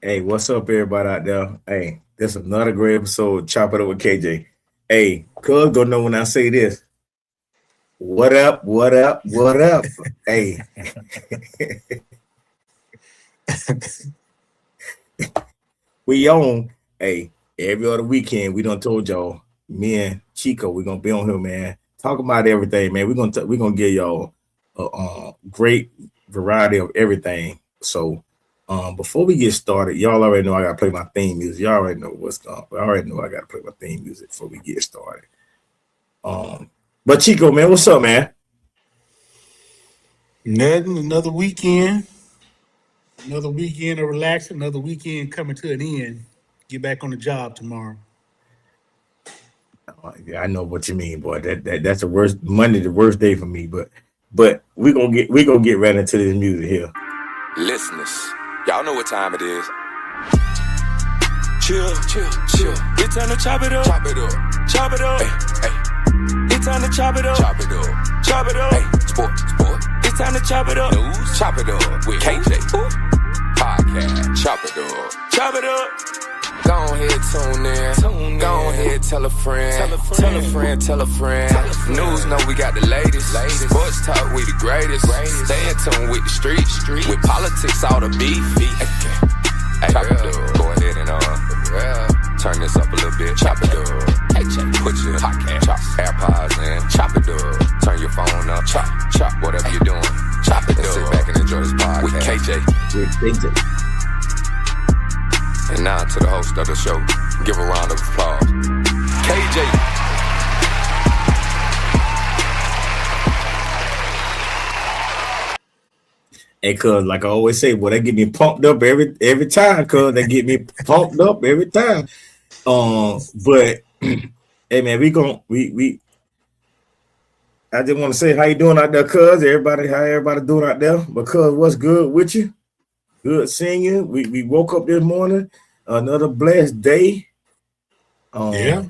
Hey, what's up, everybody out there? Hey, this is another great episode. Chop it up with KJ. Hey, cuz gonna know when I say this. What up? What up? What up? Hey, we on. Hey, every other weekend we done told y'all. Me and Chico, we gonna be on here, man. Talk about everything, man. We gonna give y'all a great variety of everything. So, before we get started, y'all already know I gotta play my theme music. Y'all already know what's going. I already know I gotta play my theme music before we get started. Um, but Chico, man, what's up, man? Nothing. Another weekend of relaxing. Another weekend coming to an end. Get back on the job tomorrow. Yeah, I know what you mean, boy. That's the worst Monday, the worst day for me. But we gonna get right into this music here. Listeners, y'all know what time it is. Chill, chill, chill. It's time to chop it up. Chop it up. Chop it up. Hey, hey. It's time to chop it up. Chop it up. Chop it up. Hey, sports, sports. It's time to chop it up. News. Chop it up with KJ. Podcast. Chop it up. Chop it up. Go ahead, tune in. Go ahead, tell a friend. Tell a friend. Tell a friend. News know we got the latest. Sports talk, we the greatest. Stay in tune with the streets. With politics, all the beef. Hey, chop it up. Go ahead and turn this up a little bit. Chop it up. Put your podcast, AirPods in. Chop it up. Turn your phone up. Chop. Whatever you're doing. Chop it up. Sit back and enjoy this podcast with KJ. And now to the host of the show. Give a round of applause. KJ. Hey, cuz, like I always say, boy, they get me pumped up every time, cuz they get me pumped up every time. But hey man, we I just want to say how you doing out there, cuz how everybody doing out there? Because what's good with you? Good seeing you. We woke up this morning, another blessed day. Yeah.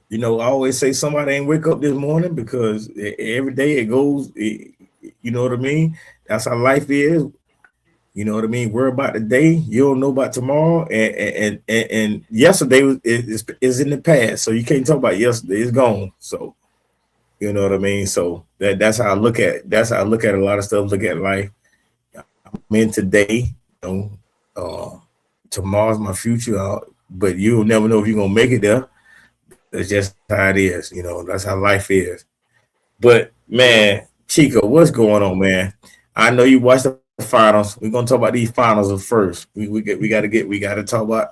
You know, I always say somebody ain't wake up this morning because every day it goes. You know what I mean? That's how life is. You know what I mean? Worry about the day. You don't know about tomorrow. And yesterday is in the past, so you can't talk about yesterday. It's gone. So you know what I mean. So that's how I look at. That's how I look at a lot of stuff. Look at life. I'm in today. You know, tomorrow's my future. But you'll never know if you're gonna make it there. That's just how it is. You know, that's how life is. But Yeah. man, Chico, what's going on, man? I know you watched the finals. We're gonna talk about these finals first. We gotta talk about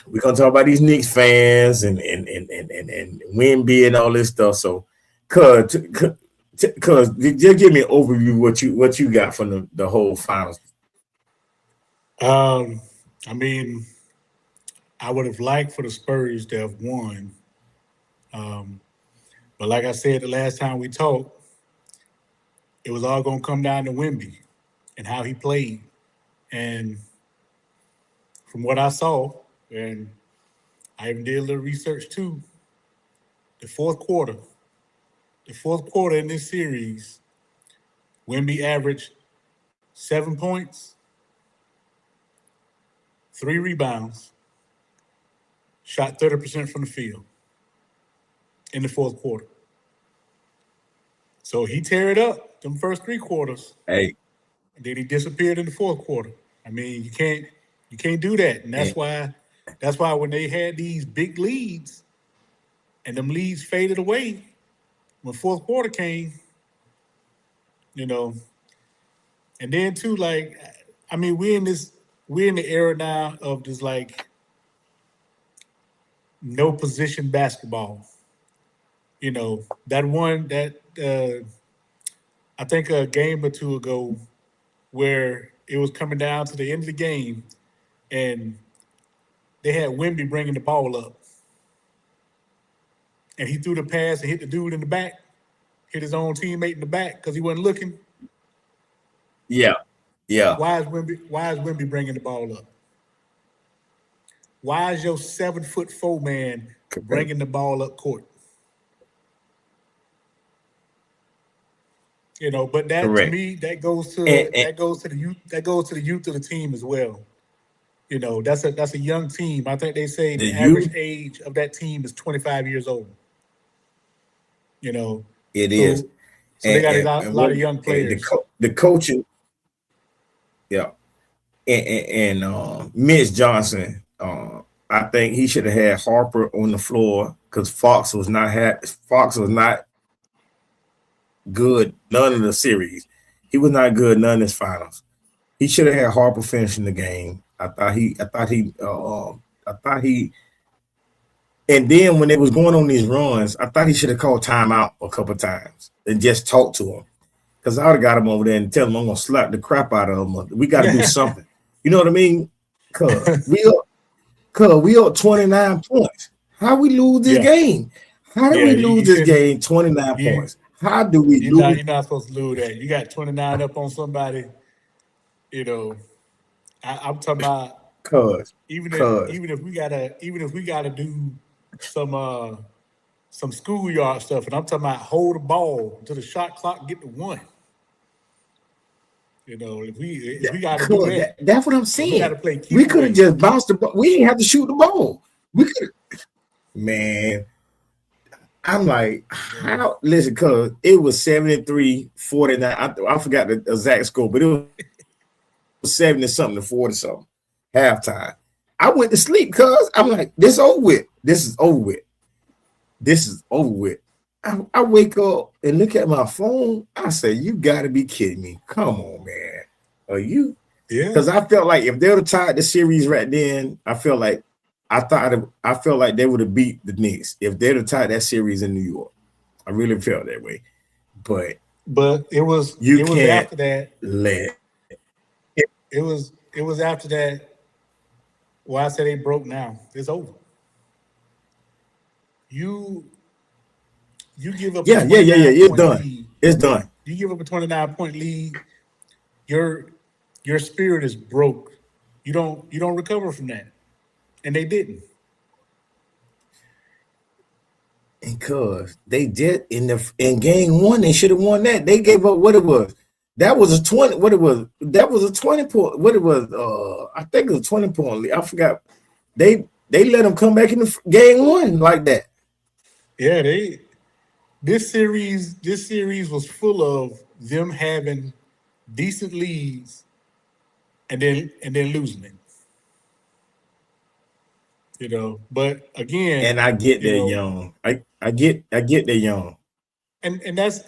we're gonna talk about these Knicks fans and Wimby and all this stuff. So, cause just give me an overview of what you got from the whole finals. Um. I mean, I would have liked for the Spurs to have won. Um. But like I said the last time we talked, it was all gonna come down to Wimby and how he played. And from what I saw, and I even did a little research too, the fourth quarter, the fourth quarter in this series, Wimby averaged 7 points, 3 rebounds, shot 30% from the field in the fourth quarter. So he tear it up them first 3 quarters, Hey, and then he disappeared in the fourth quarter. I mean, you can't do that, and and that's why when they had these big leads and them leads faded away when fourth quarter came, you know, and then too like, I mean, we're in the era now of this like no position basketball. That one that I think a game or two ago where it was coming down to the end of the game and they had Wimby bringing the ball up and he threw the pass and hit the dude in the back, hit his own teammate in the back because he wasn't looking. yeah, yeah. Why is Wimby bringing the ball up? Why is your 7 foot four man bringing the ball up court? You know, but that to Correct. me, that goes to And, and the youth. That goes to the youth of the team as well. You know, that's a young team. I think they say the the average youth, age of that team is 25 years old. You know, it is. so they got a lot, And lot what of young players. the coaching, yeah. Mitch Johnson, I think he should have had Harper on the floor because Fox was not good none of the series. He was not good none of his finals. He should have had Harper finishing the game. I thought he. And then when they was going on these runs, I thought he should have called timeout a couple times and just talked to him. Because I would have got him over there and tell him I'm gonna slap the crap out of him. We got to do something. You know what I mean? Cause we up 29 points. How we lose this game? How do we lose this game 29 points? How do we lose? You're not supposed to lose that. You got 29 up on somebody. You know, I'm talking about even if we gotta do some schoolyard stuff, and I'm talking about hold the ball until the shot clock get to 1. You know, if we got to do that, that's what I'm saying. We could have just bounced the ball. We didn't have to shoot the ball. We could, man. I'm like, how? Listen, cause it was 73-49. I forgot the exact score, but it was 70-something to 40-something halftime. I went to sleep cause I'm like, this is over with. This is over with. This is over with. I wake up and look at my phone. I say, you got to be kidding me. Come on, man. Are you? Yeah. Because I felt like if they would have tied the series right then, I felt like they would have beat the Knicks if they'd have tied that series in New York. I really felt that way. But it was after that. It was after that. Well, I said they broke now. It's over. You give up. Yeah. It's done. Lead. It's done. You give up a 29-point lead. Your spirit is broke. You don't recover from that, and they didn't. Because they did in game 1, they should have won that. They gave up what it was. That was a 20. What it was. That was a 20-point. What it was. I think it was a 20-point lead. I forgot. They let them come back in the game 1 like that. Yeah, This series was full of them having decent leads and then losing it. You know, but again, and I get they're young. I get they're young. And that's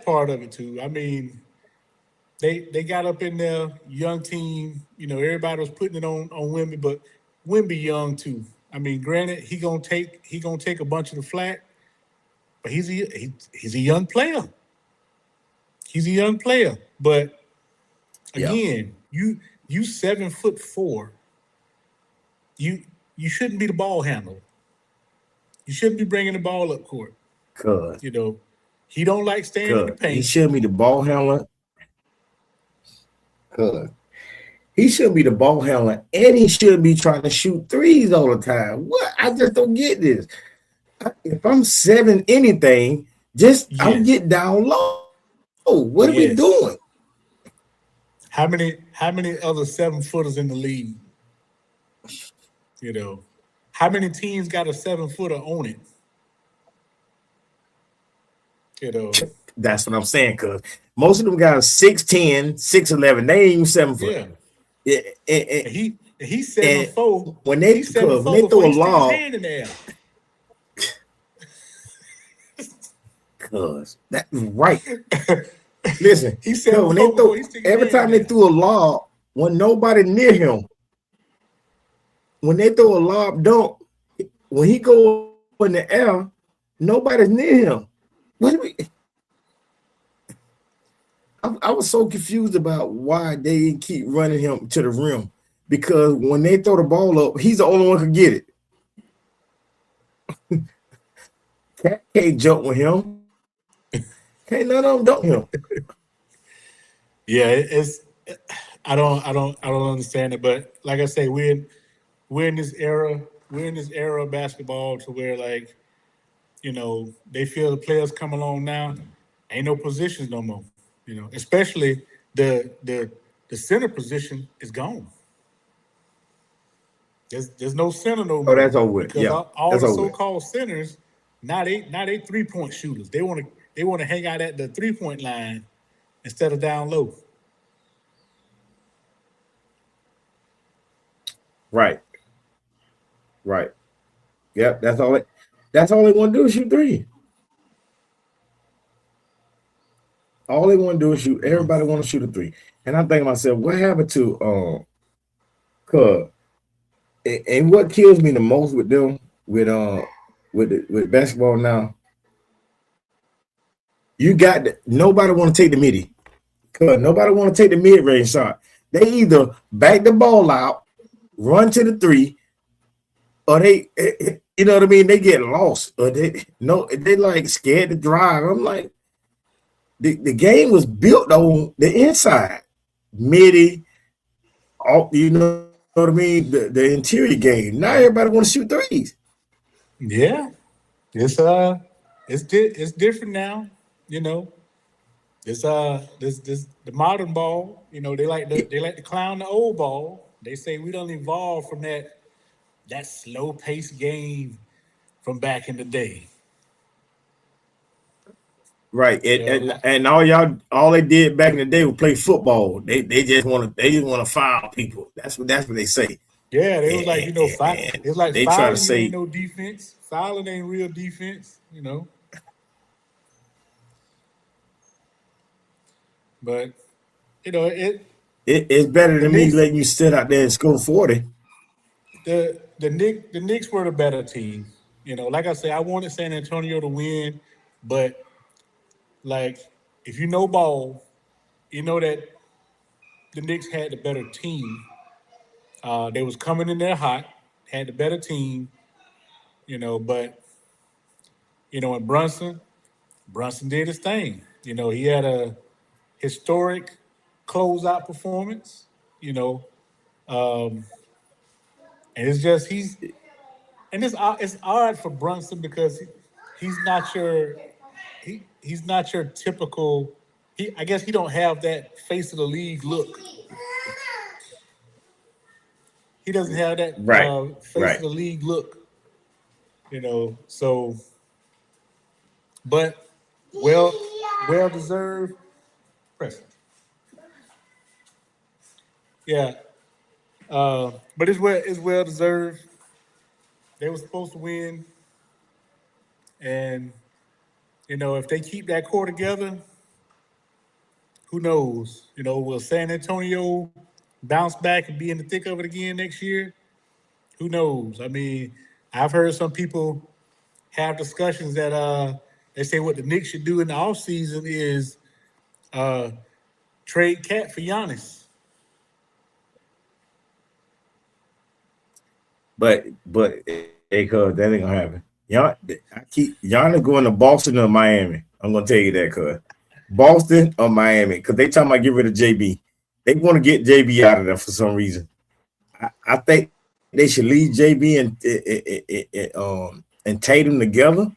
part of it too. I mean, they got up in their young team. You know, everybody was putting it on Wemby, but Wemby young too. I mean, granted, he gonna take a bunch of the flack. But he's a young player. He's a young player. But again, you 7'4". You shouldn't be the ball handler. You shouldn't be bringing the ball up court. Cause you know he don't like staying in the paint. He shouldn't be the ball handler. Cause he shouldn't be the ball handler, and he shouldn't be trying to shoot threes all the time. What? I just don't get this. If I'm 7 anything, I'll get down low. What are we doing? How many other 7-footers in the league? You know, how many teams got a 7-footer on it? You know, that's what I'm saying. Cause most of them guys 6'10", 6'11". They ain't even 7 foot. Yeah. He's 7'4". When they throw a lob. Cause that's right. Listen, he said every time they threw a lob, when nobody near him, when they throw a lob dunk, when he go in the air, nobody's near him. What do we? I was so confused about why they keep running him to the rim, because when they throw the ball up, he's the only one who can get it. Cat can't jump with him. Can't none of them dunk him. Yeah, I don't understand it, but like I say, we're in this era of basketball to where, like, you know, they feel the players come along now, ain't no positions no more. You know, especially the center position is gone. There's no center no Oh, more that's over with. because Yeah, all that's the over with. so-called centers now they 3-point shooters. They want to hang out at the 3-point line instead of down low. Right. Yep, that's all they want to do is shoot three. All they want to do is shoot. Everybody want to shoot a three. And I'm thinking to myself, what happened to cuz and what kills me the most with them with basketball now, you got nobody want to take the midi. Cuz nobody want to take the mid-range shot. They either back the ball out, run to the three, or they you know what I mean, they get lost, or they like scared to drive. I'm like, the game was built on the inside, midi, all, you know what I mean, the interior game. Now everybody want to shoot threes. Yeah, it's different now. You know, it's this the modern ball. You know, they like to clown the old ball. They say we don't evolve from that slow paced game from back in the day. Right, and all they did back in the day was play football. They just want to foul people. That's what they say. Yeah, they was like, you know, it's like they fouling try to say ain't no defense. Fouling ain't real defense, you know. But you know, it's better than me Knicks, letting you sit out there and score 40. the Knicks were the better team. You know, like I said, I wanted San Antonio to win, but like if you know ball, you know that the Knicks had the better team. They was coming in there hot, had the better team, you know, but you know, and Brunson did his thing. You know, he had a historic closeout performance, you know. And it's just it's odd for Brunson because he's not your typical I guess he don't have that face of the league look. He doesn't have that face of the league look. You know, so but well deserved present. Yeah. But it's well deserved. They were supposed to win. And you know, if they keep that core together, who knows? You know, will San Antonio bounce back and be in the thick of it again next year? Who knows? I mean, I've heard some people have discussions that they say what the Knicks should do in the offseason is trade Cat for Giannis. But hey, cuz that ain't gonna happen. Giannis going to Boston or Miami. I'm gonna tell you that, cuz Boston or Miami, because they talking about get rid of JB. They want to get JB out of there for some reason. I think they should leave JB and Tatum together,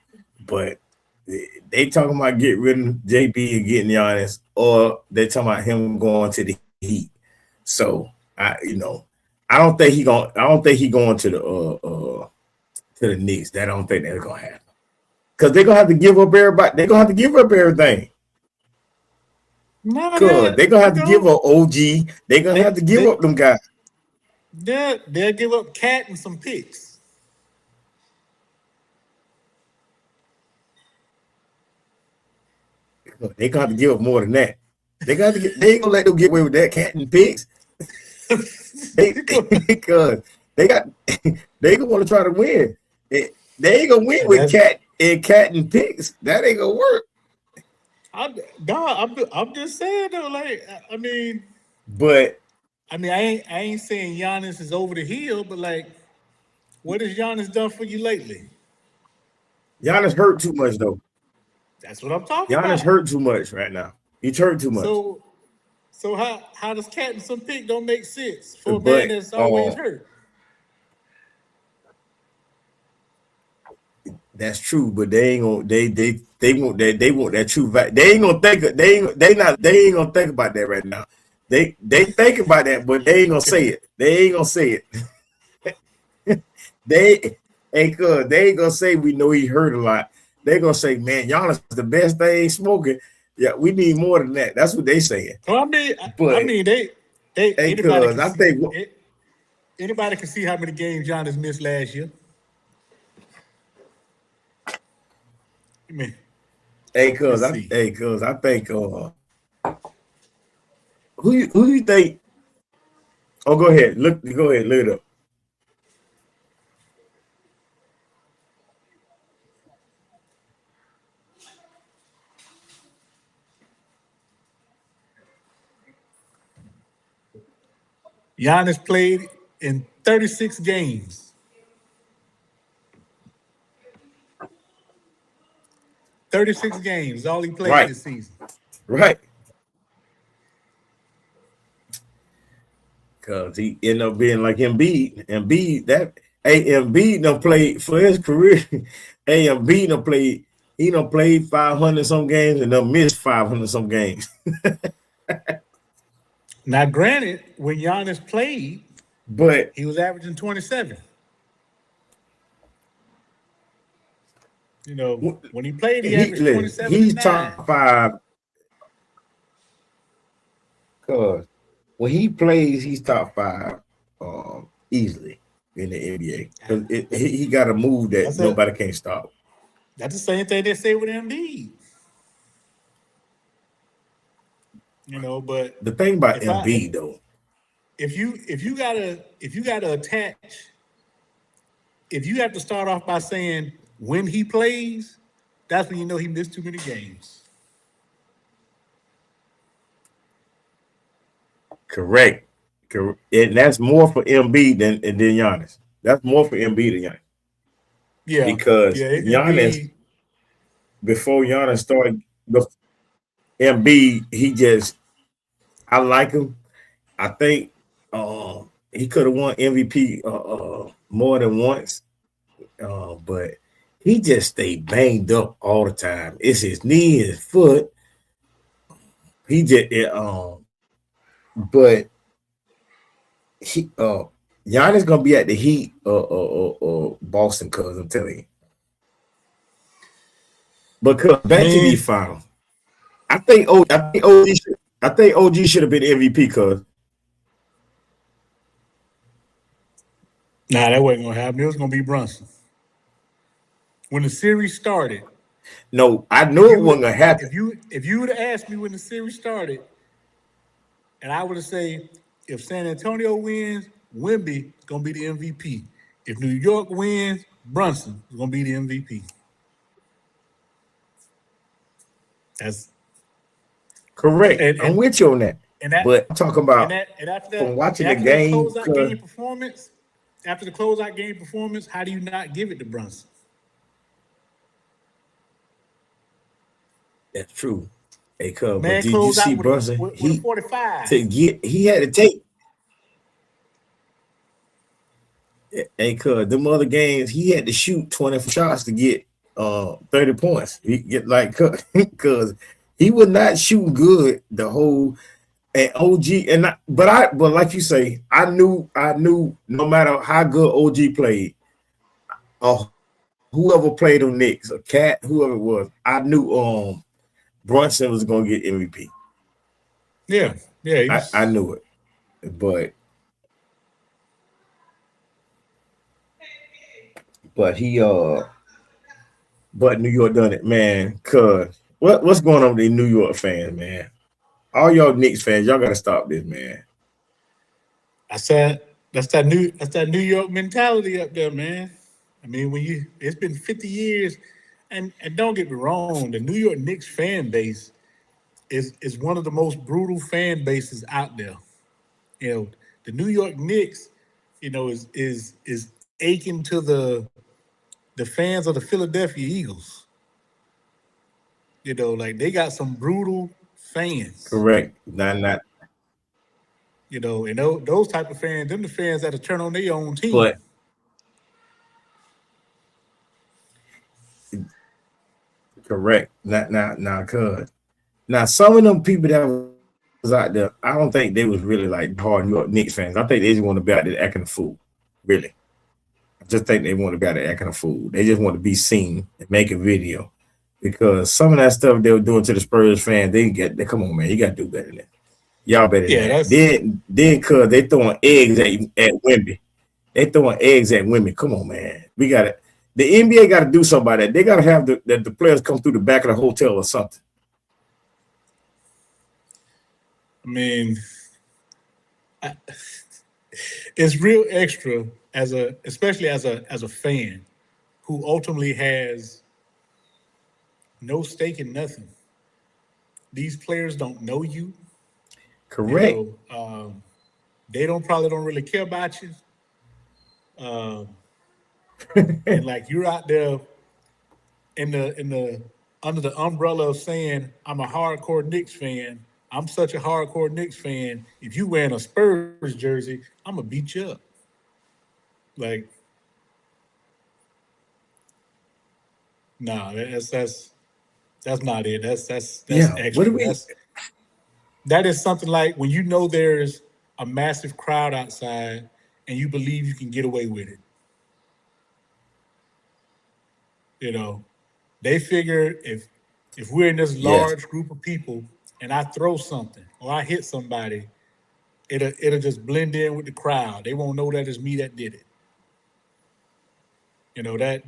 but they talking about get rid of JB and getting Giannis, or they talking about him going to the Heat. So I don't think he going to the Knicks. That I don't think that's gonna happen. Because they're gonna have to give up everybody. They're gonna have to give up everything. Good. They're gonna have to give up OG. They're gonna have to give up them guys. They'll give up Cat and some picks. They gonna have to give up more than that. They ain't gonna let them get away with that, Cat and picks. Because they gonna want to try to win. They ain't gonna win with Cat and picks. That ain't gonna work. I'm just saying though, like I mean, I ain't saying Giannis is over the hill, but like, what has Giannis done for you lately? Giannis hurt too much though. That's what I'm talking about. Giannis hurt too much right now. He's hurt too much. So how does Cat and some pick don't make sense for a man that's always hurt? That's true, but they ain't gonna They want that. They want that true value. They ain't gonna think. They ain't gonna think about that right now. They think about that, but they ain't gonna say it. They ain't gonna say it. They ain't good. They ain't gonna say we know he hurt a lot. They gonna say, man, Giannis is the best thing smoking. Yeah, we need more than that. That's what they saying. Well, I mean, they anybody cuz can I see, think anybody can see how many games Giannis missed last year. I mean, cuz let's see. I think who you think? Oh, go ahead. Look it up. Giannis played in 36 games. 36 games, all he played Right. this season. Right. Cause he ended up being like Embiid. Embiid done played for his career. Embiid done played. He done played 500 some games and done missed 500 some games. Now, granted, when Giannis played, But he was averaging 27. You know, when he played, he averaged 27. He's top 5. Cause when he plays, he's top 5 easily in the NBA. Because he got a move that nobody can stop. That's the same thing they say with Embiid. You know, but the thing about Embiid though, if you gotta attach, if you have to start off by saying when he plays, that's when you know he missed too many games. Correct. And that's more for Embiid than Giannis. That's more for Embiid than Giannis. Yeah, because Giannis, before Giannis started, Embiid, I like him. I think he could have won MVP more than once, but he just stayed banged up all the time. It's his knee, his foot. He just but he Giannis gonna be at the Heat Boston, cuz I'm telling you. Because back to the final, I think OG should have been MVP, cuz. Nah, that wasn't gonna happen. It was gonna be Brunson. When the series started. No, I knew it wasn't gonna happen. If you would have asked me when the series started, and I would have said, if San Antonio wins, Wemby is gonna be the MVP. If New York wins, Brunson is gonna be the MVP. That's correct. I'm with you on that. But I'm talking about from watching the game. After the closeout game performance, how do you not give it to Brunson? That's true. Hey, cuz, but did you see Brunson? With 45. He had to take. Hey, cuz, them other games, he had to shoot 20 shots to get 30 points. He get like, cuz he was not shooting good the whole. And OG but like you say, I knew no matter how good OG played, whoever played on Knicks, or Cat, whoever it was, I knew Brunson was gonna get MVP. Yeah, I knew it, but he but New York done it, man. Cuz what's going on with the New York fans, man? All y'all Knicks fans, y'all gotta stop this, man. That's that New York mentality up there, man. I mean, it's been 50 years, and don't get me wrong, the New York Knicks fan base is one of the most brutal fan bases out there. You know, the New York Knicks, you know, is aching to the fans of the Philadelphia Eagles. You know, like they got some brutal fans. Correct. Not. You know, and those type of fans, them the fans that turn on their own team. But Correct. Not cuz. Now some of them people that was out there, I don't think they was really like hard New York Knicks fans. I think they just want to be out there acting a fool. Really. I just think they want to be out there acting a fool. They just want to be seen and make a video. Because some of that stuff they were doing to the Spurs fans, they come on, man, you gotta do better than that. Y'all better than Yeah, that. that's Then cuz they throwing eggs at Wemby. They throwing eggs at women. Come on, man. We got to. The NBA got to do something about that. They got to have the players come through the back of the hotel or something. I mean, it's real extra especially as a fan who ultimately has no stake in nothing. These players don't know you. Correct. They probably don't really care about you. And like you're out there in the under the umbrella of saying I'm a hardcore Knicks fan. I'm such a hardcore Knicks fan. If you wearing a Spurs jersey, I'm gonna beat you up. Like, nah, that's not it. That's Yeah. extra. What do we? That is something like when you know there's a massive crowd outside and you believe you can get away with it. You know, they figure if we're in this Yes. large group of people and I throw something or I hit somebody, it'll just blend in with the crowd. They won't know that it's me that did it. You know, that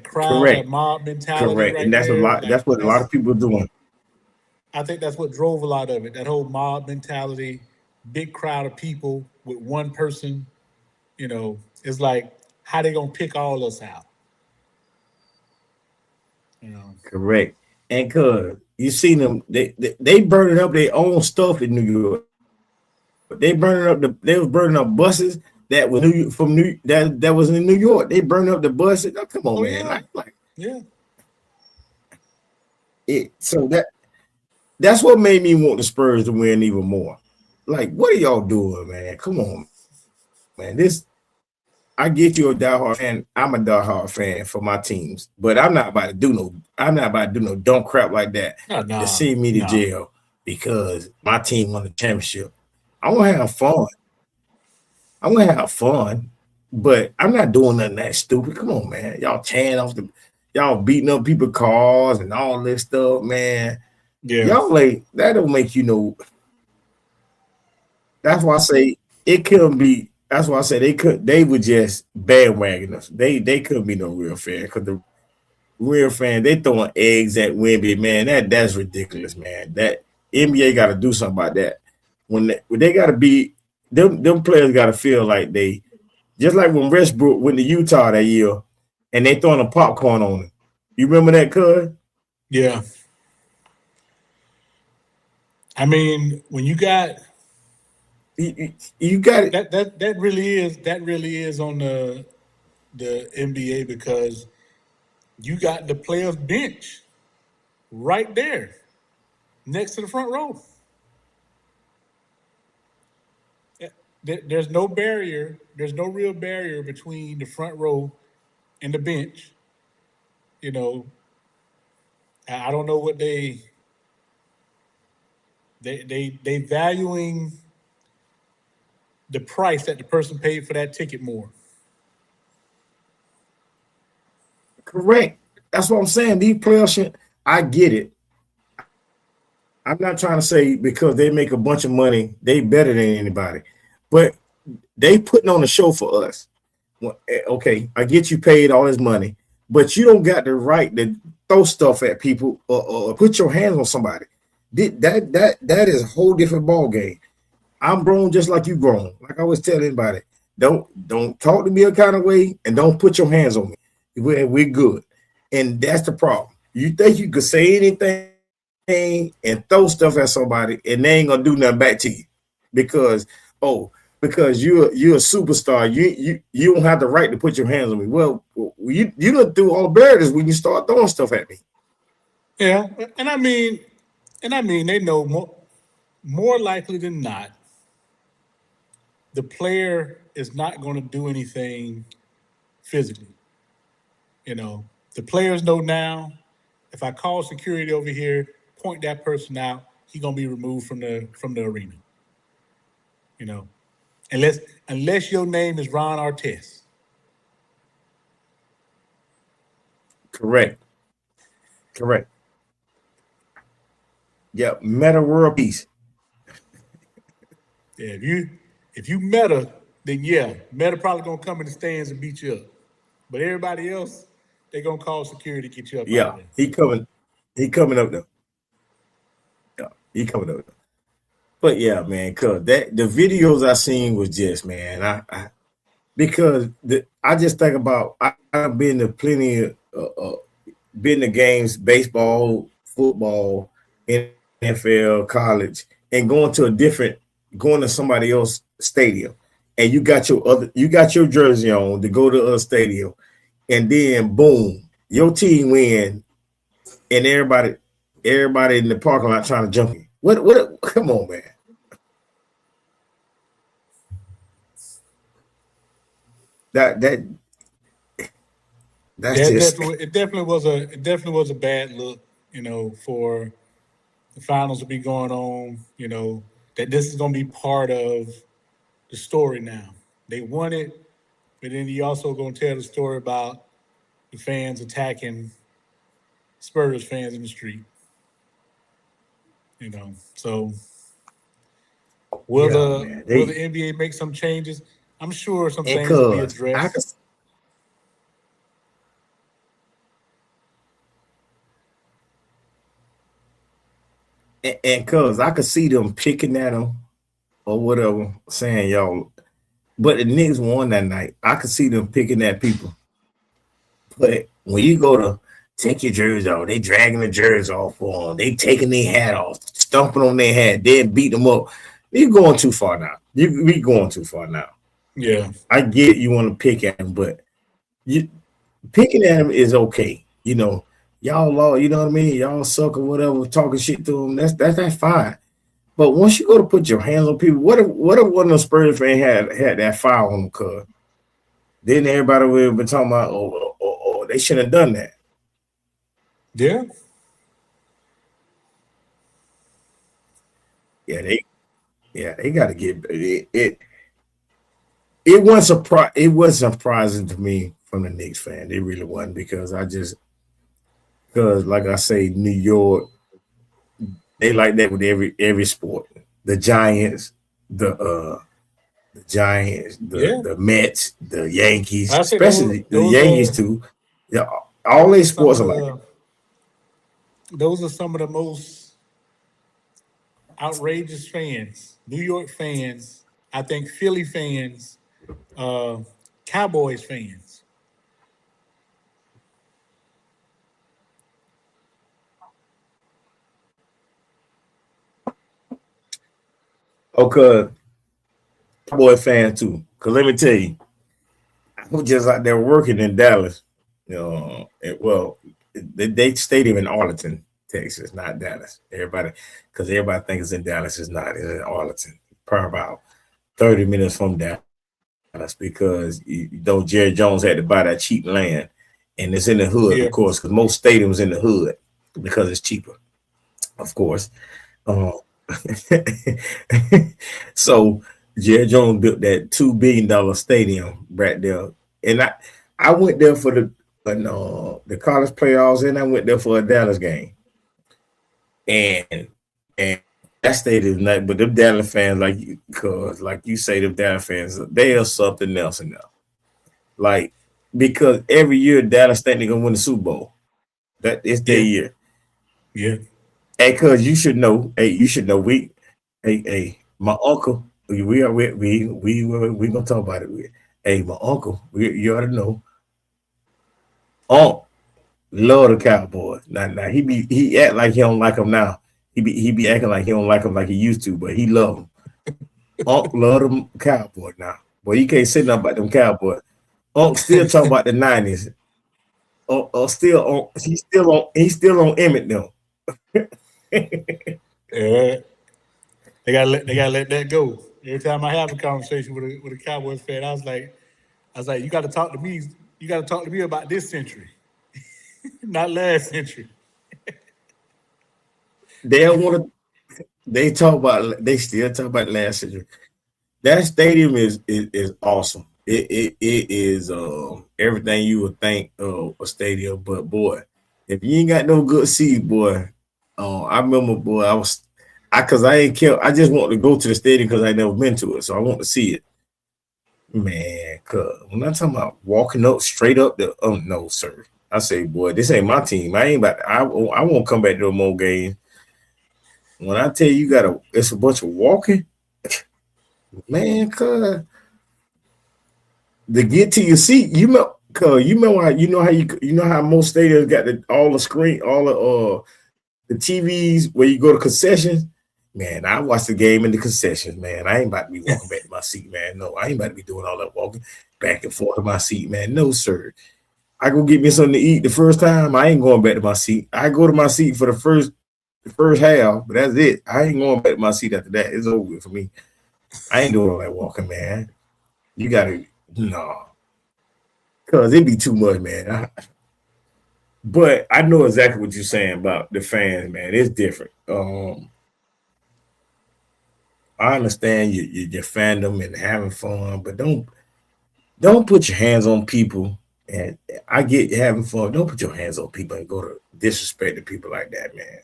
crowd, that Correct. mob mentality Correct. And right that's a there. lot. Like That's what a lot of people are doing. I think that's what drove a lot of it. That whole mob mentality, big crowd of people with one person. You know, it's like how they gonna pick all us out. You know. Correct. And cuz you seen them, they burning up their own stuff in New York. They was burning up buses that was that was in New York. They burning up the buses. Oh, come on, Oh man. yeah, Like yeah. it. So that's what made me want the Spurs to win even more. Like, what are y'all doing, man? Come on, man. I get you a diehard fan. I'm a diehard fan for my teams, but I'm not about to do no dumb crap like that No, to no, send me to no. jail because my team won the championship. I want to have fun. I want to have fun, but I'm not doing nothing that stupid. Come on, man. Y'all beating up people's cars and all this stuff, man. Yeah, Y'all like that don't make you know. That's why I say it couldn't be. That's why I say they were just bandwagon us. They couldn't be no real fan because the real fan they throwing eggs at Wemby, man. That's ridiculous, man. That NBA got to do something about that. When they got to be them players got to feel like they just like when Westbrook went to Utah that year and they throwing a popcorn on him. You remember that, cuz? yeah. I mean, when you got You got it. that really is on the NBA because you got the players bench right there next to the front row. There's no barrier. There's no real barrier between the front row and the bench. You know, I don't know what they valuing the price that the person paid for that ticket more. Correct. That's what I'm saying. These players should. I get it. I'm not trying to say because they make a bunch of money, they better than anybody, but they putting on a show for us. Well, okay, I get you paid all this money, but you don't got the right to throw stuff at people or put your hands on somebody. That is a whole different ball game. I'm grown just like you grown. Like I always tell anybody, don't talk to me a kind of way and don't put your hands on me. We're good, and that's the problem. You think you could say anything and throw stuff at somebody and they ain't gonna do nothing back to you because you're a superstar. You don't have the right to put your hands on me. Well, you done threw all the barriers when you start throwing stuff at me. Yeah, and I mean they know more likely than not, the player is not going to do anything physically. You know, the players know now if I call security over here, point that person out, he's gonna be removed from the arena. You know, unless your name is Ron Artest. Correct. Yeah, meta world peace. Yeah, if you Meta, then yeah, Meta probably gonna come in the stands and beat you up. But everybody else, they gonna call security to get you up. Out Yeah, of there. he coming up though. Yeah, he coming up though. But yeah, man, cause the videos I seen was just, man, because I just think about I've been to plenty of been to games, baseball, football, NFL, college, and going to somebody else's stadium, and you got your jersey on to go to the other stadium, and then boom, your team win, and everybody in the parking lot trying to jump in. What? Come on, man. It definitely was a bad look, you know, for the finals to be going on, you know, that this is gonna be part of the story now. They won it, but then you also gonna tell the story about the fans attacking Spurs fans in the street. You know, so will the NBA make some changes? I'm sure some things will be addressed. And cause I could see them picking at them or whatever, saying y'all, but the Knicks won that night. I could see them picking at people. But when you go to take your jersey off, they dragging the jersey off for them. They taking their hat off, stomping on their hat, then beat them up. You're going too far now. We going too far now. Yeah. I get you want to pick at them, but picking at them is okay. You know, y'all, you know what I mean? Y'all suck or whatever, talking shit to them. That's fine. But once you go to put your hands on people, what if one of the Spurs fans had that foul on them, cuz? Then everybody would have been talking about, oh, they shouldn't have done that. Yeah. Yeah, they got to get it. It was surprising to me from the Knicks fan. It really wasn't, because like I say, New York, they like that with every sport. The Giants, the Mets, the Yankees, especially the Yankees too. Yeah, all these sports are like that. Those are some of the most outrageous fans. New York fans, I think Philly fans, Cowboys fans. Okay, Cowboy fan too. Cause let me tell you, I was just out there working in Dallas. They stadium in Arlington, Texas, not Dallas. Everybody thinks it's in Dallas. It's not. It's in Arlington, probably about 30 minutes from Dallas, because Jerry Jones had to buy that cheap land, and it's in the hood, of course, because most stadiums in the hood because it's cheaper, of course. So Jerry Jones built that $2 billion stadium right there, and I went there for the college playoffs, and I went there for a Dallas game, and that stadium is nothing but them Dallas fans, like you say, them Dallas fans, they are something else in there. Like, because every year Dallas think they're gonna win the Super Bowl. That is their year. Yeah. Hey, cuz you should know. My uncle, we gonna talk about it. My uncle, you ought to know. Love the Cowboys. Now he act like he don't like them now. He be acting like he don't like them like he used to, but he love them. Love them Cowboys now. Boy, you can't say nothing about them Cowboys. Still talking about the 90s. He's still on Emmett though. They gotta let that go. Every time I have a conversation with a Cowboys fan, I was like, you gotta talk to me. You gotta talk to me about this century, not last century. they don't want to. They talk about. They still talk about last century. That stadium is awesome. It is everything you would think of a stadium. But boy, if you ain't got no good seats, boy, I remember, boy, I ain't care. I just want to go to the stadium because I never been to it, so I want to see it. Man, cause when I'm talking about walking up straight up the, oh no, sir. I say, boy, this ain't my team. I ain't about. I won't come back to no more games. When I tell you, it's a bunch of walking, man. Cause to get to your seat, cause you know how most stadiums got all the screen, all the TVs where you go to concessions. Man, I watch the game in the concessions, man. I ain't about to be walking back to my seat, man. No, I ain't about to be doing all that walking back and forth to my seat, man. No, sir. I go get me something to eat the first time. I ain't going back to my seat. I go to my seat for the first half, but that's it. I ain't going back to my seat after that. It's over with for me. I ain't doing all that walking, man. You gotta cause it be too much, man. But I know exactly what you're saying about the fans, man. It's different. I understand your fandom and having fun, but don't put your hands on people. And I get having fun. Don't put your hands on people and go to disrespecting people like that, man.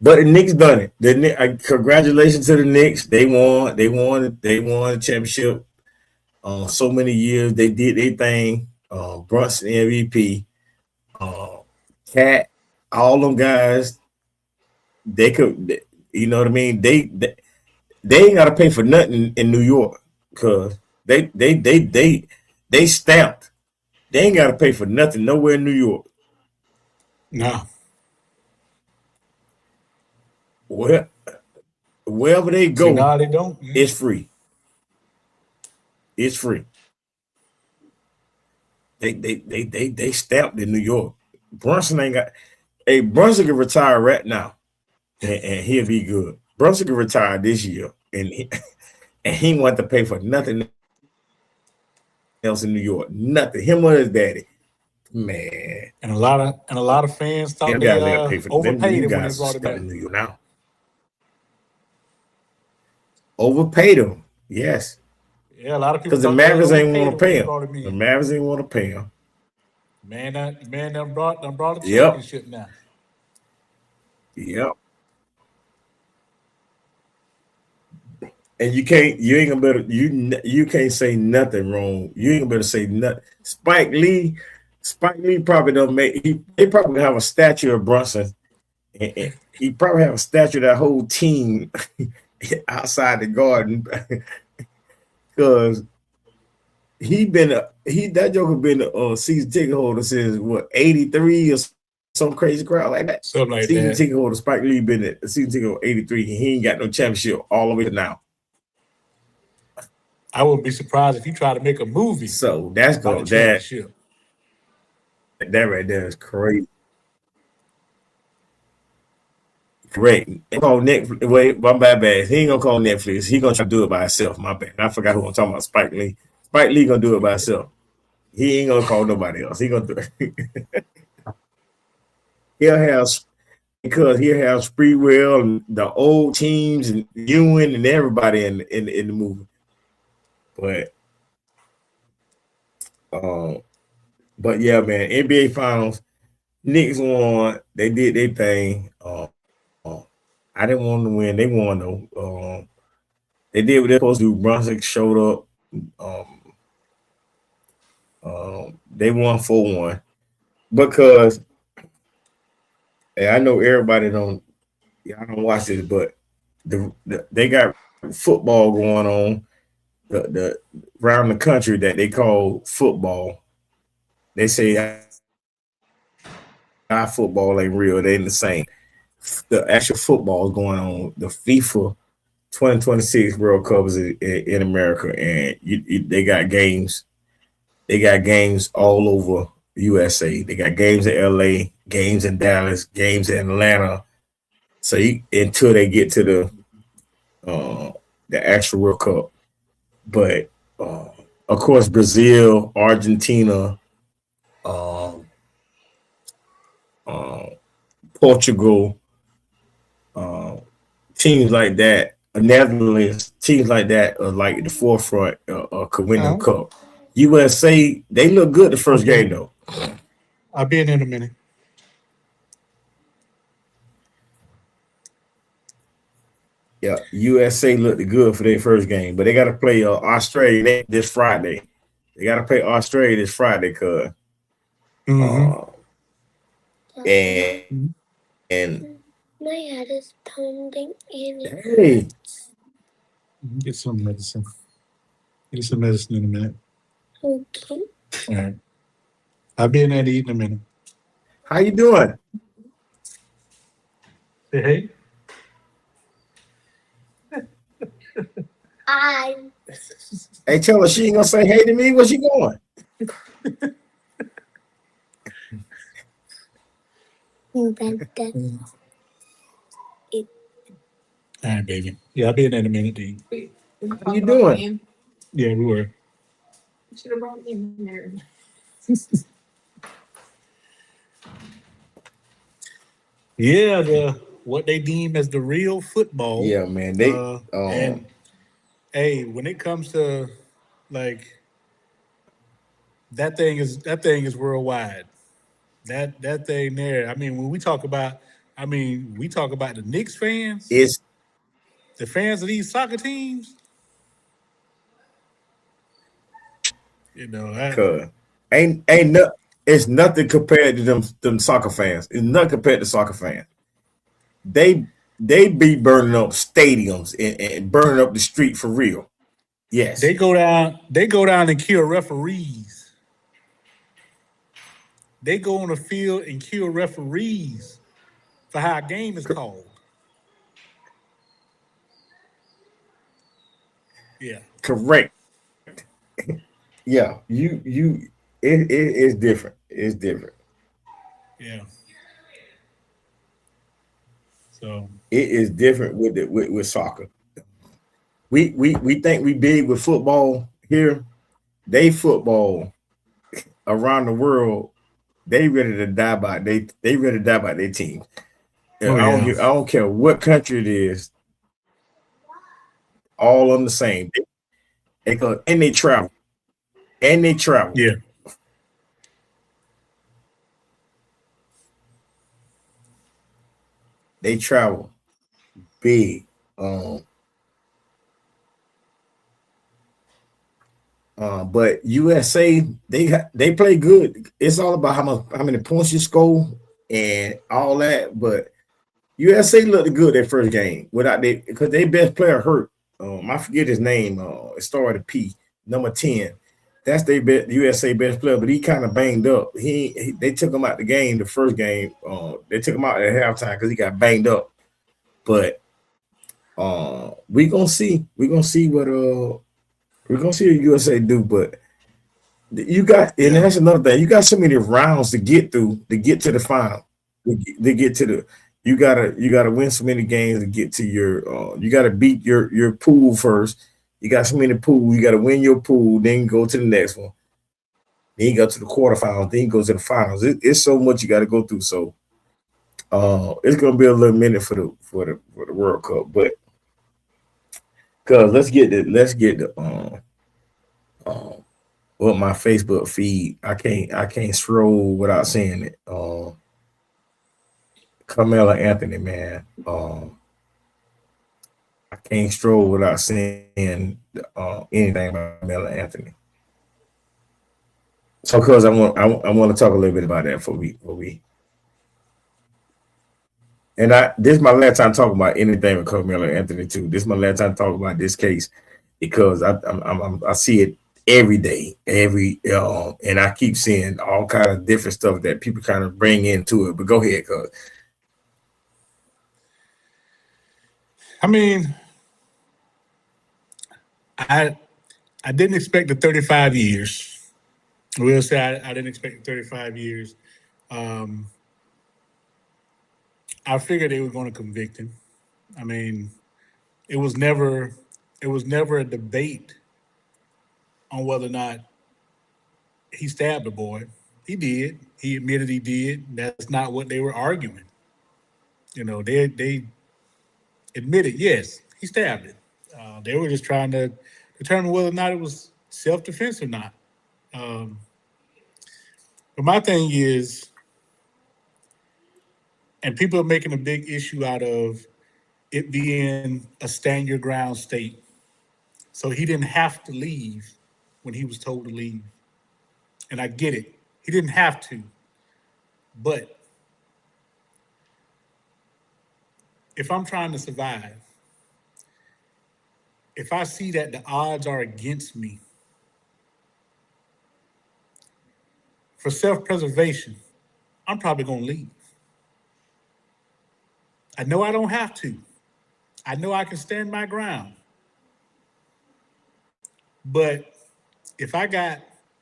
But the Knicks done it. Congratulations to the Knicks. They won the championship. So many years they did their thing. Brunson MVP. Cat, all them guys. They could, you know what I mean. They ain't got to pay for nothing in New York because they stamped. They ain't got to pay for nothing nowhere in New York. No. Well, wherever they go, no, they don't. It's free. It's free. They stamped in New York. Brunson ain't got. Hey, Brunson can retire right now, and he'll be good. Brunson can retire this year, and he want to pay for nothing else in New York. Nothing. Him or his daddy. Man. And a lot of fans thought they overpaid him when they brought it back. New York now. Overpaid him. Yes. Yeah, a lot of people because the Mavericks ain't want to pay him. The Mavericks ain't want to pay him. Man, done brought the championship now. Yep. And you ain't gonna better you can't say nothing wrong. You ain't gonna better say nothing. Spike Lee probably don't they probably have a statue of Brunson, and he probably have a statue of that whole team outside the Garden, because that joker been a season ticket holder since what 83 or some crazy crowd like that. Something like season that. ticket holder. Spike Lee been a season ticket holder 83. And he ain't got no championship all the way to now. I wouldn't be surprised if he tried to make a movie. So that's going that right there is crazy. Correct. Call Netflix. Wait, my bad. He ain't gonna call Netflix. He gonna try to do it by himself. My bad. I forgot who I'm talking about. Spike Lee. Spike Lee gonna do it by himself. He ain't gonna call nobody else. He gonna do it. He'll have Spreewell and the old teams and Ewing and everybody in the movie. But yeah, man, NBA Finals, Knicks won. They did their thing. I didn't want them to win. They won though. They did what they're supposed to do. Brunson showed up. They won 4-1 because I know everybody don't watch this, but they got football going on the around the country that they call football. They say our football ain't real. They ain't the same. The actual football is going on. The FIFA 2026 World Cup is in America, and they got games. They got games all over USA. They got games in LA, games in Dallas, games in Atlanta. So until they get to the actual World Cup. But of course, Brazil, Argentina, Portugal, teams like that, Netherlands, teams like that are like the forefront could win the cup. USA, they look good the first game though. I'll be in a minute. Yeah, USA looked good for their first game, but they got to play Australia this Friday. They got to play Australia this Friday, cuz. And my head is pounding and it hey, hurts. Get some medicine. Get some medicine in a minute. Okay. All right. I'll be in there to eat in a minute. how you doing? Say hey. Hey, tell her she ain't gonna say hey to me. Where she going? All right, baby. Yeah, I'll be in there in a minute to eat. How you doing? Yeah, we were. You should have brought me in there. Yeah, what they deem as the real football. Yeah, man. They and hey, when it comes to like that thing is worldwide. That thing there. I mean, when we talk about the Knicks fans, it's the fans of these soccer teams. You know, it's nothing compared to them soccer fans. It's nothing compared to soccer fans. They be burning up stadiums and burning up the street for real. Yes. They go down and kill referees. They go on the field and kill referees for how a game is called. Yeah. Correct. Yeah, it's different. It's different. Yeah. So it is different with soccer. We think we big with football here. They football around the world. They ready to die by they ready to die by their team. I don't care what country it is. All on the same. They travel. Yeah. They travel big. But USA, they play good. It's all about how many points you score and all that. But USA looked good that first game because their best player hurt. I forget his name. It started with P, number 10. That's their USA best player, but he kind of banged up. They took him out the game the first game. They took him out at halftime because he got banged up. But we're gonna see what USA do. But that's another thing. You got so many rounds to get through to get to the final. You gotta win so many games to get to your. You gotta beat your pool first. You got so many pools. You got to win your pool, then go to the next one. Then you go to the quarterfinals. Then you go to the finals. It's so much you got to go through. So, it's gonna be a little minute for the World Cup, but cause let's get the what my Facebook feed. I can't scroll without seeing it. Carmelo Anthony, man. I can't stroll without seeing anything about Carmelo Anthony. So, cause I want to talk a little bit about that for we. And this is my last time talking about anything with Carmelo Anthony too. This is my last time talking about this case because I see it every day, and I keep seeing all kind of different stuff that people kind of bring into it. But go ahead, cuz. I mean, I didn't expect the 35 years. I will say I didn't expect the 35 years. I figured they were going to convict him. I mean, it was never a debate on whether or not he stabbed the boy. He did. He admitted he did. That's not what they were arguing. They admitted, yes, he stabbed it. They were just trying to determine whether or not it was self-defense or not. But my thing is, and people are making a big issue out of it being a stand your ground state. So he didn't have to leave when he was told to leave. And I get it. He didn't have to. But if I'm trying to survive, if I see that the odds are against me, for self-preservation, I'm probably going to leave. I know I don't have to. I know I can stand my ground. But if I got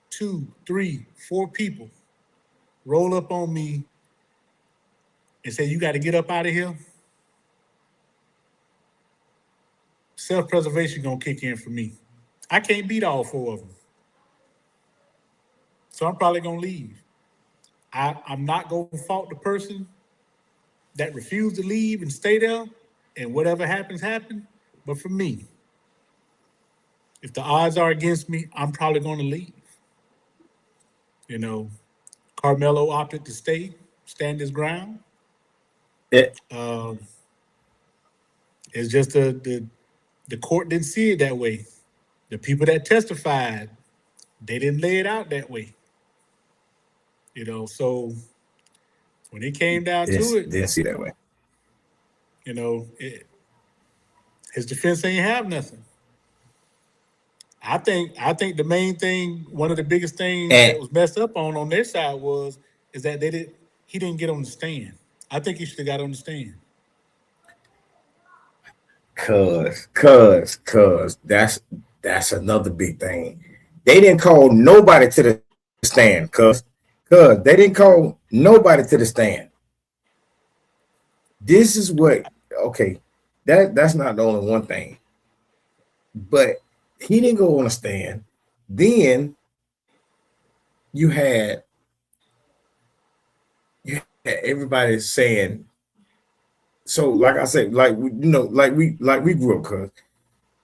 2, 3, 4 people roll up on me and say, you got to get up out of here, self-preservation going to kick in for me. I can't beat all 4 of them. So I'm probably going to leave. I'm not going to fault the person that refused to leave and stay there, and whatever happens, happen. But for me, if the odds are against me, I'm probably going to leave. Carmelo opted to stay, stand his ground. It, It's just the court didn't see it that way. The people that testified, they didn't lay it out that way. So when it came down to it, didn't see that way. His defense ain't have nothing. I think the main thing, one of the biggest things that was messed up on their side is that he didn't get on the stand. I think he should have got on the stand. Cause that's another big thing. They didn't call nobody to the stand, cause they didn't call nobody to the stand. This is what, okay, that's not the only one thing, but he didn't go on the stand. Then you had everybody saying, so like I said, like we grew up, cause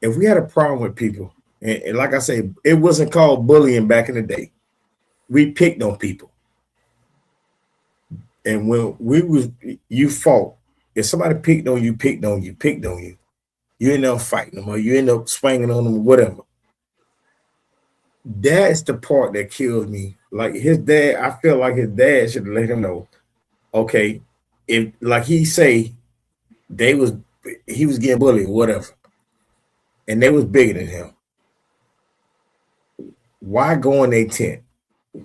if we had a problem with people, and like I say, it wasn't called bullying back in the day. We picked on people. And when you fought, if somebody picked on you, you end up fighting them or you end up swinging on them or whatever. That's the part that kills me. Like his dad, I feel like his dad should have let him know, okay, if like he say he was getting bullied or whatever, and they was bigger than him. Why go in their tent?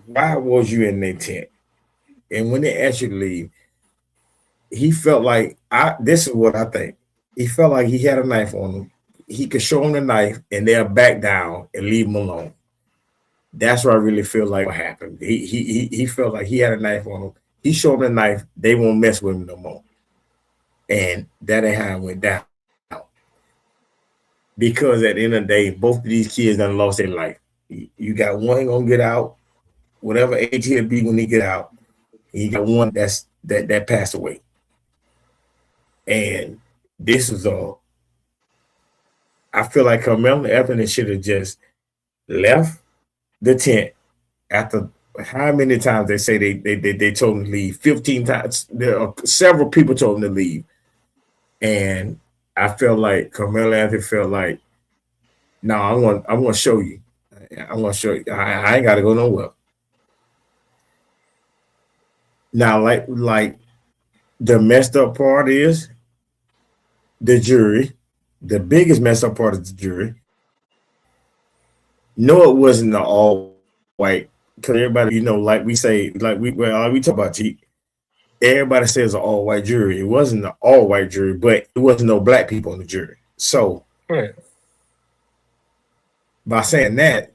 Why was you in their tent? And when they asked you to leave, he felt like, this is what I think. He felt like he had a knife on him. He could show him the knife and they'll back down and leave him alone. That's what I really feel like what happened. He felt like he had a knife on him. He showed him the knife. They won't mess with him no more. And that ain't how it went down. Because at the end of the day, both of these kids done lost their life. You got one gonna get out, whatever age he'll be when he get out. And you got one that passed away. And this is all. I feel like Carmelo Anthony should have just left the tent after how many times they say they told him to leave? 15 times. There are several people told him to leave. And I felt like Carmelo Anthony felt like, no, I'm gonna show you. I'm gonna show you. I ain't gotta go nowhere. Now, like the messed up part is the jury. The biggest messed up part is the jury. No, it wasn't the all white, because everybody, like we say, we talk about G. Everybody says an all white jury. It wasn't an all white jury, but it wasn't no black people on the jury. So, right. By saying that,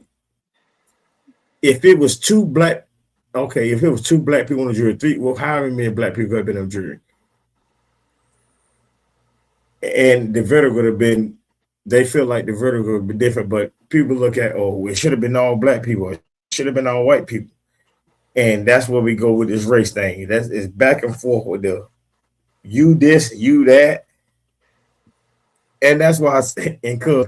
if it was two black people on the jury, however many black people have been on the jury, and the verdict would have been, they feel like the verdict would be different, but people look at, it should have been all black people, it should have been all white people. And that's where we go with this race thing. It's back and forth with the you this, you that. And that's why I say, and cuz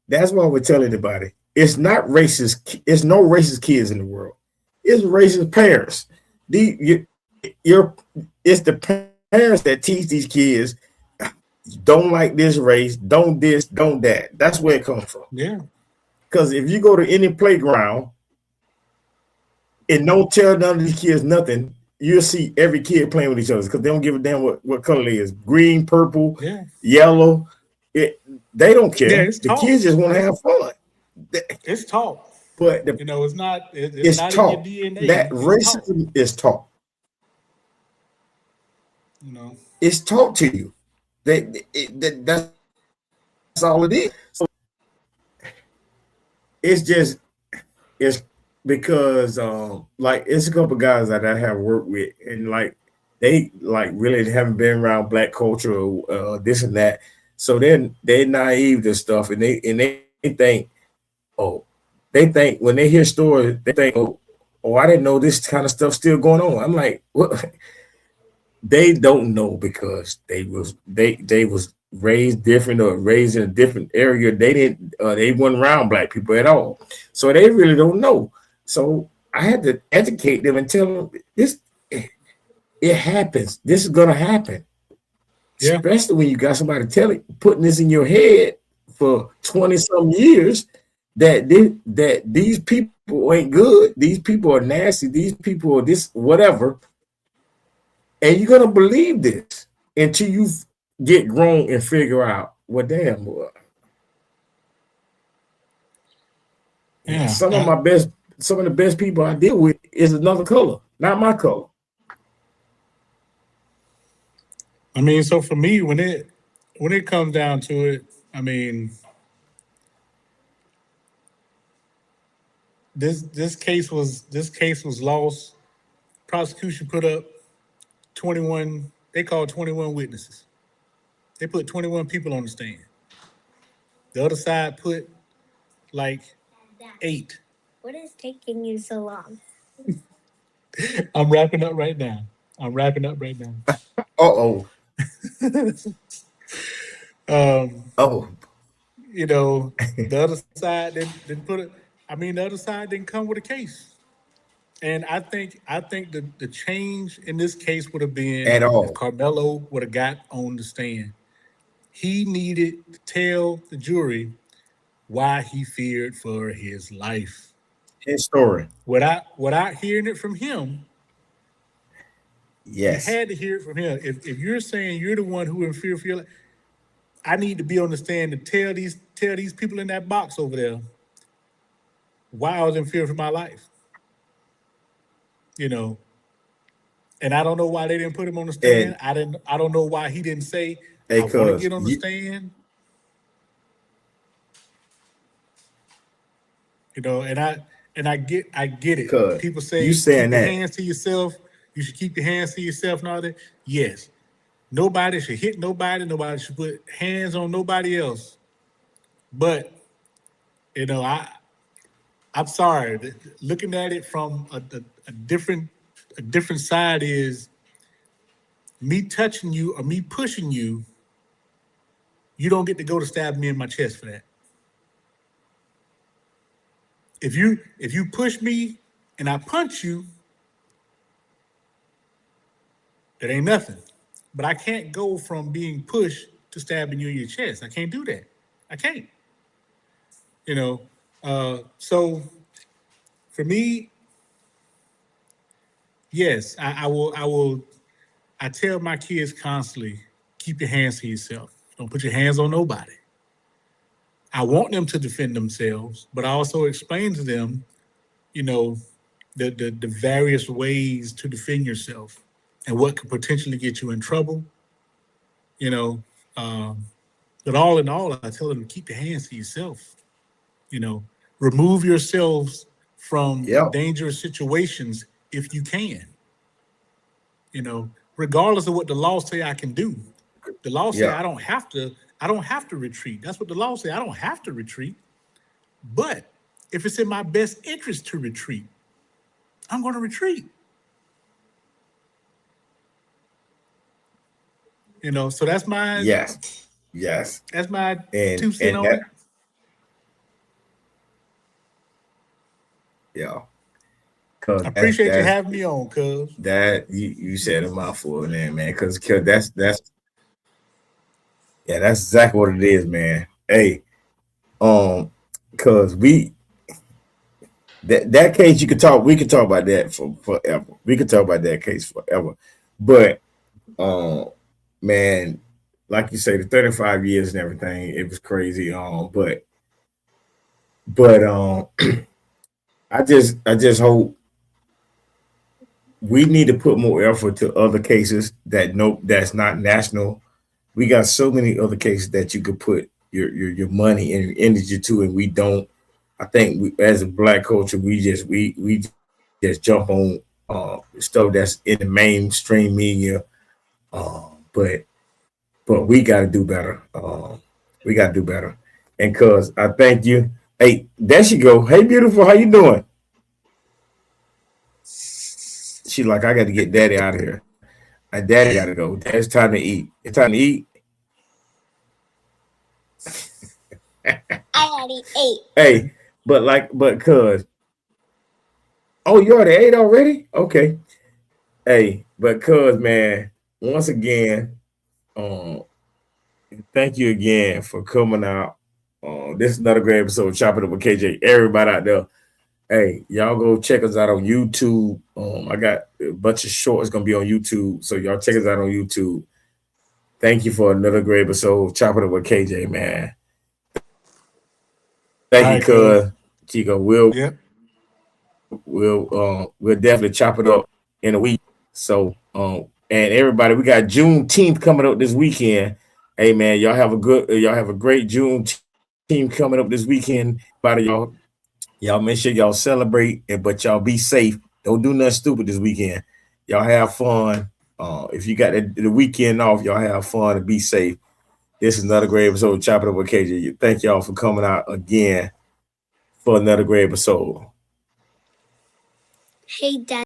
that's why we're telling everybody. It's not racist, it's no racist kids in the world. It's racist parents. It's the parents that teach these kids don't like this race, don't this, don't that. That's where it comes from. Yeah. Because if you go to any playground and don't tell none of these kids nothing, you'll see every kid playing with each other because they don't give a damn what color it is. Green, purple, yellow. They don't care. Yeah, the kids just want to have fun. It's taught. But it's not. It's not taught. in your DNA. That racism is taught. It's taught to you. That's all it is. So it's because like it's a couple guys that I have worked with, and like they like really haven't been around black culture or this and that. So then they're naive to stuff, and they think, they think when they hear stories, they think, I didn't know this kind of stuff still going on. I'm like, what? They don't know because they was raised different or raised in a different area. They weren't around black people at all, so they really don't know. So I had to educate them and tell them this. It happens. This is gonna happen. Yeah. Especially when you got somebody putting this in your head for 20-some years that these people ain't good. These people are nasty. These people are this whatever. And you're going to believe this until you get grown and figure out, well, damn, boy. Yeah. Some of the best people I deal with is another color, not my color. I mean, so for me, when it comes down to it, I mean, this case was lost. Prosecution put up 21. They called 21 witnesses. They put 21 people on the stand. The other side put like 8. What is taking you so long? I'm wrapping up right now. Uh-oh. The other side didn't put it. I mean, the other side didn't come with a case, and I think the change in this case would have been if Carmelo would have got on the stand. He needed to tell the jury why he feared for his life. His story. Without hearing it from him. Yes. You had to hear it from him. If you're saying you're the one who in fear for your life, I need to be on the stand to tell these people in that box over there why I was in fear for my life. And I don't know why they didn't put him on the stand. I don't know why he didn't say, I want to get on the stand. And I get it. People say you saying keep your that hands to yourself. You should keep your hands to yourself and all that. Yes. Nobody should hit nobody. Nobody should put hands on nobody else. But, I'm sorry. Looking at it from a different side is me touching you or me pushing you. You don't get to go to stab me in my chest for that. If you push me and I punch you, that ain't nothing. But I can't go from being pushed to stabbing you in your chest. I can't do that. I can't. So for me, yes, I will. I tell my kids constantly, keep your hands to yourself. Don't put your hands on nobody. I want them to defend themselves, but I also explain to them, the various ways to defend yourself and what could potentially get you in trouble. But all in all, I tell them to keep your hands to yourself. Remove yourselves from dangerous situations if you can. Regardless of what the law say I can do. The law say I don't have to retreat. That's what the law say. I don't have to retreat. But if it's in my best interest to retreat, I'm going to retreat. You know, so that's my Yes. that's my And 2 cents on that, it. yeah. I Cause appreciate you having me on, cuz. that you said a mouthful there, man. Cause that's exactly what it is, man. Hey, cause that case we could talk about that for forever. We could talk about that case forever. But man, like you say, the 35 years and everything, it was crazy. But I just hope we need to put more effort to other cases that's not national. We got so many other cases that you could put your money and your energy to, and we don't. I think as a Black culture, we just jump on stuff that's in the mainstream media. But we got to do better. We got to do better. And cuz I thank you. Hey, there she go. Hey, beautiful, how you doing? She like, I got to get daddy out of here. My daddy got to go. It's time to eat. It's time to eat. I already ate. Hey, but cuz, oh, you already ate already? Okay. Hey, but cuz, man, once again, thank you again for coming out. This is another great episode of Chop It Up with KJ. Everybody out there, hey, y'all go check us out on YouTube. I got a bunch of shorts gonna be on YouTube, so y'all check us out on YouTube. Thank you for another great episode of Chop It Up with KJ, man. Thank you, cuz. Chico, we'll definitely chop it up in a week. So, and everybody, we got Juneteenth coming up this weekend. Hey, man, y'all have a great Juneteenth coming up this weekend. Y'all make sure y'all celebrate, but y'all be safe. Don't do nothing stupid this weekend. Y'all have fun. If you got the weekend off, y'all have fun and be safe. This is another great episode of Chop It Up with KJ. Thank y'all for coming out again for another great episode. Hey, Dad.